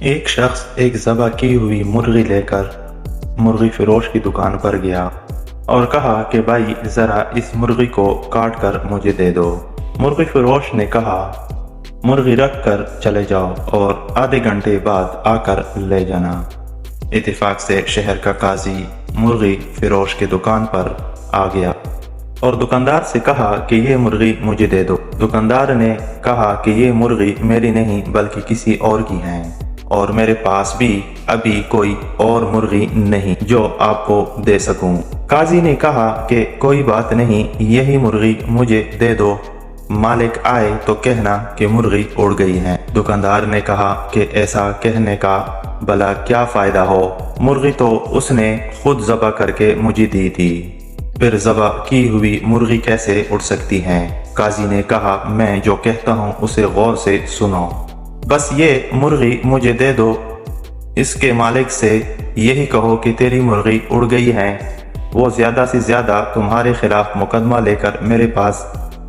एक शख्स एक ज़बह की हुई मुर्गी लेकर मुर्गी फरोश की दुकान पर गया और कहा कि भाई ज़रा इस मुर्गी को काट कर मुझे दे दो। मुर्गी फरोश ने कहा मुर्गी रख कर चले जाओ और आधे घंटे बाद आकर ले जाना। इत्तेफाक से शहर का काजी मुर्गी फरोश की दुकान पर आ गया और दुकानदार से कहा कि ये मुर्गी मुझे दे दो। दुकानदार ने कहा कि ये मुर्गी मेरी नहीं बल्कि किसी और की है और मेरे पास भी अभी कोई और मुर्गी नहीं जो आपको दे सकूं। काजी ने कहा कि कोई बात नहीं, यही मुर्गी मुझे दे दो, मालिक आए तो कहना कि मुर्गी उड़ गई है। दुकानदार ने कहा कि ऐसा कहने का भला क्या फायदा हो, मुर्गी तो उसने खुद ज़बह करके मुझे दी थी, फिर ज़बह की हुई मुर्गी कैसे उड़ सकती है। काजी ने कहा मैं जो कहता हूँ उसे गौर से सुनो, बस ये मुर्गी मुझे दे दो। इसके मालिक से यही कहो कि तेरी मुर्गी उड़ गई है, वो ज़्यादा से ज़्यादा तुम्हारे खिलाफ मुकदमा लेकर मेरे पास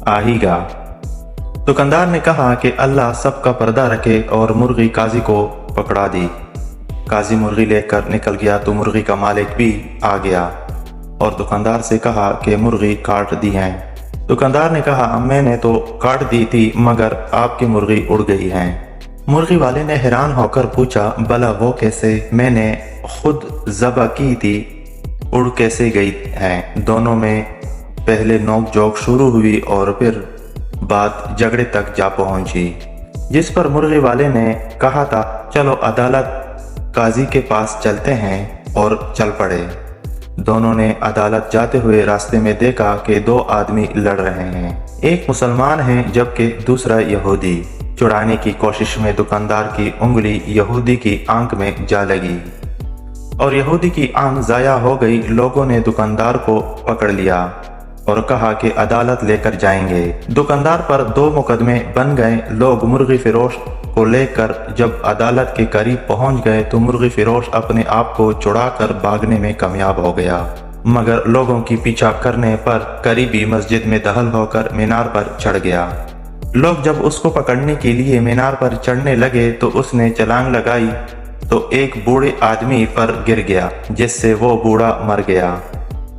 आएगा। दुकानदार ने कहा कि अल्लाह सबका पर्दा रखे और मुर्गी काजी को पकड़ा दी। काजी मुर्गी लेकर निकल गया तो मुर्गी का मालिक भी आ गया और दुकानदार से कहा कि मुर्गी काट दी है। दुकानदार ने कहा मैंने तो काट दी थी मगर आपकी मुर्गी उड़ गई है। मुर्गी वाले ने हैरान होकर पूछा भला वो कैसे, मैंने खुद ज़बह की थी, उड़ कैसे गई है। दोनों में पहले नोक झोंक शुरू हुई और फिर बात झगड़े तक जा पहुंची, जिस पर मुर्गी वाले ने कहा था चलो अदालत काजी के पास चलते हैं और चल पड़े। दोनों ने अदालत जाते हुए रास्ते में देखा कि दो आदमी लड़ रहे हैं, एक मुसलमान है जबकि दूसरा यहूदी। छुड़ाने की कोशिश में दुकानदार की उंगली यहूदी की आंख में जा लगी और यहूदी की आंख जाया हो गई। लोगों ने दुकानदार को पकड़ लिया और कहा कि अदालत लेकर जाएंगे। दुकानदार पर दो मुकदमे बन गए। लोग मुर्गी फरोश को लेकर जब अदालत के करीब पहुंच गए तो मुर्गी फरोश अपने आप को छुड़ाकर भागने में कामयाब हो गया, मगर लोगों की पीछा करने पर करीबी मस्जिद में दखल होकर मीनार पर चढ़ गया। लोग जब उसको पकड़ने के लिए मीनार पर चढ़ने लगे तो उसने छलांग लगाई तो एक बूढ़े आदमी पर गिर गया, जिससे वो बूढ़ा मर गया।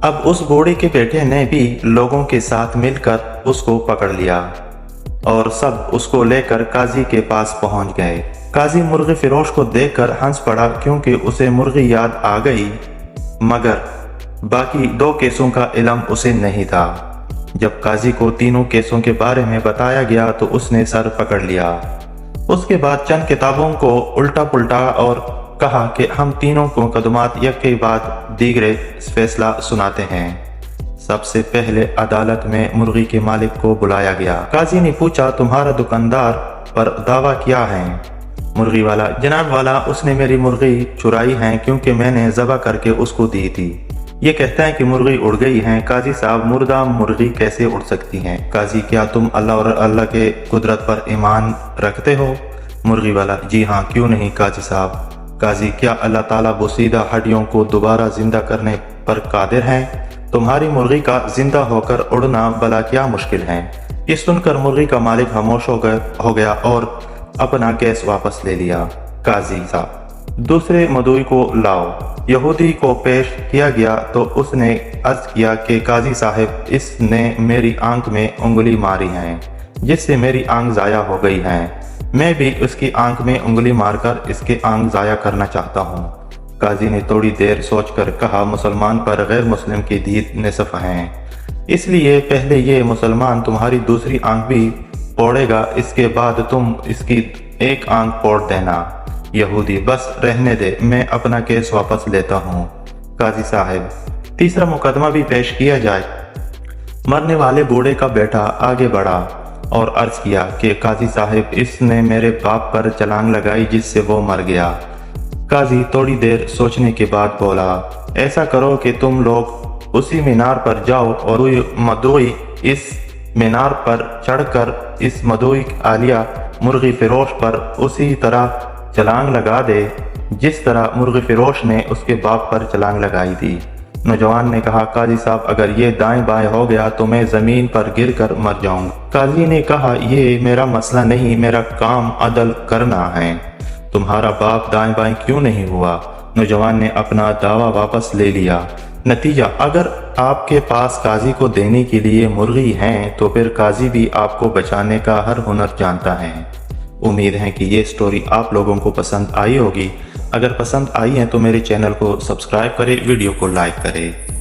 अब उस बूढ़े के बेटे ने भी लोगों के साथ मिलकर उसको पकड़ लिया और सब उसको लेकर काजी के पास पहुंच गए। काजी मुर्गी फरोश को देखकर हंस पड़ा क्योंकि उसे मुर्गी याद आ गई, मगर बाकी दो केसों का इल्म उसे नहीं था। जब काजी को तीनों केसों के बारे में बताया गया तो उसने सर पकड़ लिया। उसके बाद चंद किताबों को उल्टा पुल्टा और कहा कि हम तीनों को मुकदमात एक के बाद दीगरे फैसला सुनाते हैं। सबसे पहले अदालत में मुर्गी के मालिक को बुलाया गया। काजी ने पूछा तुम्हारा दुकानदार पर दावा क्या है। मुर्गी वाला जनाब वाला, उसने मेरी मुर्गी चुराई है क्योंकि मैंने ज़बह करके उसको दी थी। ये कहता है कि मुर्गी उड़ गई है। काजी साहब मुर्दा मुर्गी कैसे उड़ सकती हैं? काजी क्या तुम अल्लाह और अल्लाह के कुदरत पर ईमान रखते हो? मुर्गी वाला जी हाँ, क्यों नहीं काजी साहब। काजी क्या अल्लाह ताला बोसीदा हड्डियों को दोबारा जिंदा करने पर कादिर है? तुम्हारी मुर्गी का जिंदा होकर उड़ना भला क्या मुश्किल है। ये सुनकर मुर्गी का मालिक खामोश हो गया और अपना केस वापस ले लिया। काजी साहब दूसरे मदई को लाओ। यहूदी को पेश किया गया तो उसने अर्ज किया कि काजी साहब इसने मेरी आंख में उंगली मारी है, जिससे मेरी आंख जाया हो गई है। मैं भी उसकी आंख में उंगली मारकर इसके आंख जाया करना चाहता हूँ। काजी ने थोड़ी देर सोचकर कहा मुसलमान पर गैर मुस्लिम की दीद निसफ है, इसलिए पहले ये मुसलमान तुम्हारी दूसरी आंख भी फोड़ेगा, इसके बाद तुम इसकी एक आंख फोड़ देना। यहूदी बस रहने दे, मैं अपना केस वापस लेता हूँ। काजी साहब तीसरा मुकदमा भी पेश किया जाए। मरने वाले बूढ़े का बेटा आगे बढ़ा और अर्ज किया कि काजी साहब इसने मेरे बाप पर छलांग लगाई जिससे वो मर गया। काजी थोड़ी देर सोचने के बाद बोला ऐसा करो कि तुम लोग उसी मीनार पर जाओ और मदई इस मीनार पर चढ़कर इस मदई आलिया मुर्गी फरोश पर उसी तरह छलांग लगा दे जिस तरह मुर्गी फरोश ने उसके बाप पर छलांग लगाई थी। नौजवान ने कहा काजी साहब अगर ये दाएं बाएं हो गया तो मैं जमीन पर गिरकर मर जाऊंगा। काजी ने कहा ये मेरा मसला नहीं, मेरा काम अदल करना है। तुम्हारा बाप दाएं बाएं क्यों नहीं हुआ? नौजवान ने अपना दावा वापस ले लिया। नतीजा, अगर आपके पास काजी को देने के लिए मुर्गी हैं तो फिर काजी भी आपको बचाने का हर हुनर जानता है। उम्मीद है कि ये स्टोरी आप लोगों को पसंद आई होगी। अगर पसंद आई है तो मेरे चैनल को सब्सक्राइब करें, वीडियो को लाइक करें।